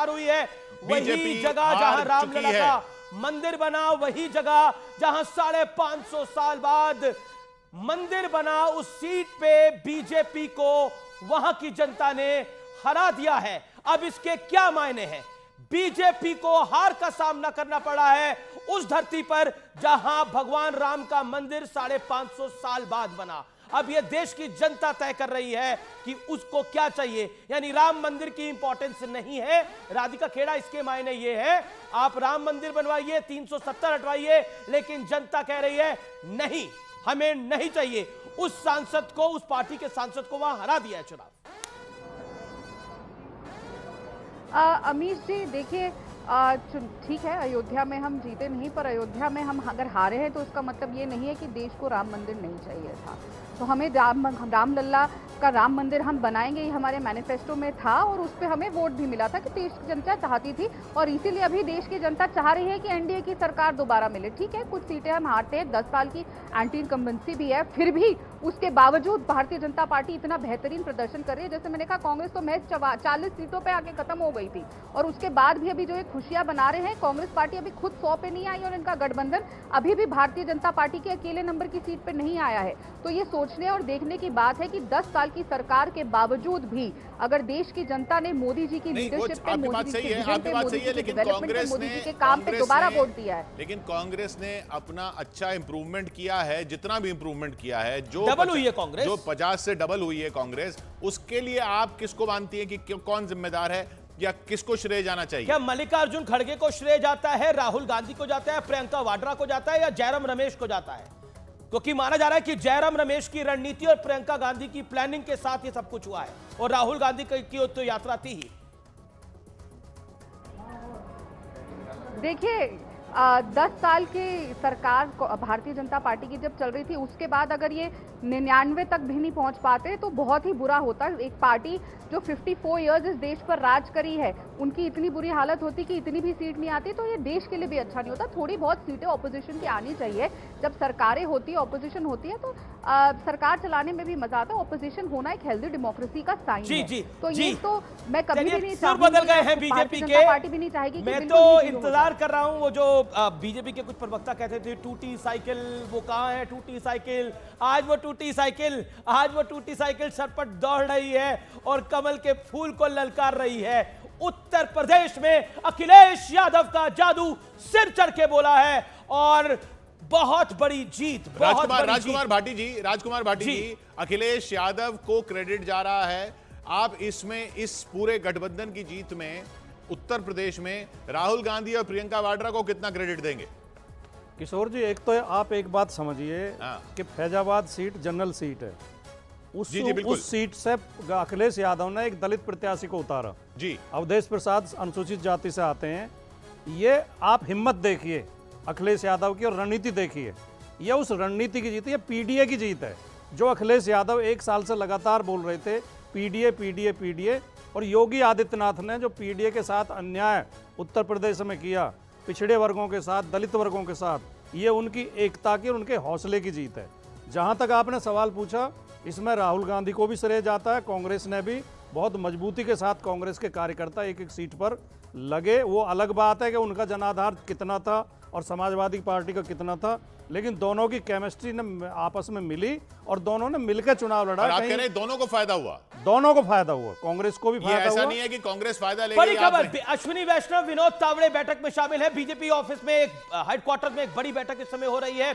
हार हुई है। वही जगह जहां रामलला का मंदिर बना, वही जगह जहां 550 साल बाद मंदिर बना, उस सीट पे बीजेपी को वहां की जनता ने हरा दिया है। अब इसके क्या मायने हैं? बीजेपी को हार का सामना करना पड़ा है उस धरती पर जहां भगवान राम का मंदिर 550 साल बाद बना। अब यह देश की जनता तय कर रही है कि उसको क्या चाहिए। यानी राम मंदिर की इंपॉर्टेंस नहीं है राधिका खेड़ा, इसके मायने ये है आप राम मंदिर बनवाइए, 370 हटवाइए, लेकिन जनता कह रही है नहीं, हमें नहीं चाहिए। उस सांसद को, उस पार्टी के सांसद को वहां हरा दिया है चुनाव। अमीश जी देखिए, ठीक है अयोध्या में हम जीते नहीं, पर अयोध्या में हम अगर हारे हैं तो इसका मतलब ये नहीं है कि देश को राम मंदिर नहीं चाहिए था। तो हमें रामलला का राम मंदिर हम बनाएंगे, ये हमारे मैनिफेस्टो में था और उस पर हमें वोट भी मिला था कि देश की जनता चाहती थी, और इसीलिए अभी देश की जनता चाह रही है कि एनडीए की सरकार दोबारा मिले। ठीक है, कुछ सीटें हम हारते हैं, 10 साल की एंटी इनकम्बेंसी भी है, फिर भी उसके बावजूद भारतीय जनता पार्टी इतना बेहतरीन प्रदर्शन कर रही है। जैसे मैंने कहा, कांग्रेस तो महज 40 सीटों पे आके खत्म हो गई थी, और उसके बाद भी अभी जो ये खुशियां बना रहे हैं, कांग्रेस पार्टी अभी खुद 100 पे नहीं आई और इनका गठबंधन अभी भी भारतीय जनता पार्टी के अकेले नंबर की सीट पे नहीं आया है। तो ये सोचने और देखने की बात है कि 10 साल की सरकार के बावजूद भी अगर देश की जनता ने मोदी जी की लीडरशिप पे, मोदी जी के विजन पे, मोदी जी के डेवलपमेंट पे, मोदी जी के काम पे दोबारा वोट दिया है। लेकिन कांग्रेस ने अपना अच्छा इंप्रूवमेंट किया है, जितना भी इंप्रूवमेंट किया है, जो डबल हुई है कांग्रेस, जो 50 से डबल हुई है कांग्रेस, उसके लिए आप किसको मानती हैं कि कौन जिम्मेदार है या किसको श्रेय जाना चाहिए? क्या मल्लिकार्जुन खड़गे को श्रेय जाता है, राहुल गांधी को जाता है, प्रियंका वाड्रा को जाता है, या जयराम रमेश को जाता है? क्योंकि माना जा रहा है कि जयराम रमेश की रणनीति और प्रियंका गांधी की प्लानिंग के साथ ये सब कुछ हुआ है, और राहुल गांधी की तो यात्रा थी ही। देखिए 10 साल की सरकार भारतीय जनता पार्टी की जब चल रही थी, उसके बाद अगर ये 99 तक भी नहीं पहुंच पाते तो बहुत ही बुरा होता। एक पार्टी जो 54 इयर्स इस देश पर राज करी है, उनकी इतनी बुरी हालत होती कि इतनी भी सीट नहीं आती, तो ये देश के लिए भी अच्छा नहीं होता। थोड़ी बहुत सीटें ऑपोजिशन की आनी चाहिए। जब सरकारें होती है, ऑपोजिशन होती है, तो सरकार चलाने में भी मजा आता है। ऑपोजिशन होना एक हेल्दी डेमोक्रेसी का साइन है। तो ये तो मैं कभी भी नहीं चाहूंगी, बदल गए हैं बीजेपी के, पार्टी भी नहीं चाहेगी। मैं तो इंतजार कर रहा हूं, वो जो बीजेपी के कुछ प्रवक्ता कहते थे टूटी साइकिल, वो कहां है टूटी साइकिल? आज वो टूटी साइकिल सर पर दौड़ रही है और कमल के फूल को ललकार रही है। उत्तर प्रदेश में अखिलेश यादव का जादू सिर चढ़ के बोला है, और बहुत बड़ी जीत। राजकुमार भाटी जी, अखिलेश यादव को क्रेडिट जा रहा है। आप इसमें, इस पूरे गठबंधन की जीत में उत्तर प्रदेश में राहुल गांधी और प्रियंका वाड्रा को कितना क्रेडिट देंगे? किशोर जी, एक तो आप एक बात समझिए कि फैजाबाद सीट जनरल सीट है। उस सीट से अखिलेश यादव ने एक दलित प्रत्याशी को उतारा जी। अवधेश प्रसाद अनुसूचित जाति से आते हैं। ये आप हिम्मत देखिए अखिलेश यादव की, और रणनीति देखिए। ये उस रणनीति की जीत है, ये पीडीए की जीत है। जो अखिलेश यादव 1 साल से लगातार बोल रहे थे पीडीए, और योगी आदित्यनाथ ने जो पीडीए के साथ अन्याय उत्तर प्रदेश में किया, पिछड़े वर्गों के साथ, दलित वर्गों के साथ, ये उनकी एकता की और उनके हौसले की जीत है। जहां तक आपने सवाल पूछा, इसमें राहुल गांधी को भी श्रेय जाता है। कांग्रेस ने भी बहुत मजबूती के साथ, कांग्रेस के कार्यकर्ता एक सीट पर लगे। वो अलग बात है कि उनका जनाधार कितना था और समाजवादी पार्टी का कितना था, लेकिन दोनों की केमिस्ट्री ने आपस में मिली और दोनों ने मिलकर चुनाव लड़ा। आप कह रहे हैं दोनों को फायदा हुआ? दोनों को फायदा हुआ, कांग्रेस को भी फायदा हुआ। ऐसा नहीं है कि कांग्रेस फायदा लेगी। बड़ी खबर, अश्विनी वैष्णव, विनोद तावड़े बैठक में शामिल है। बीजेपी ऑफिस में, हेडक्वार्टर में एक बड़ी बैठक इस समय हो रही है।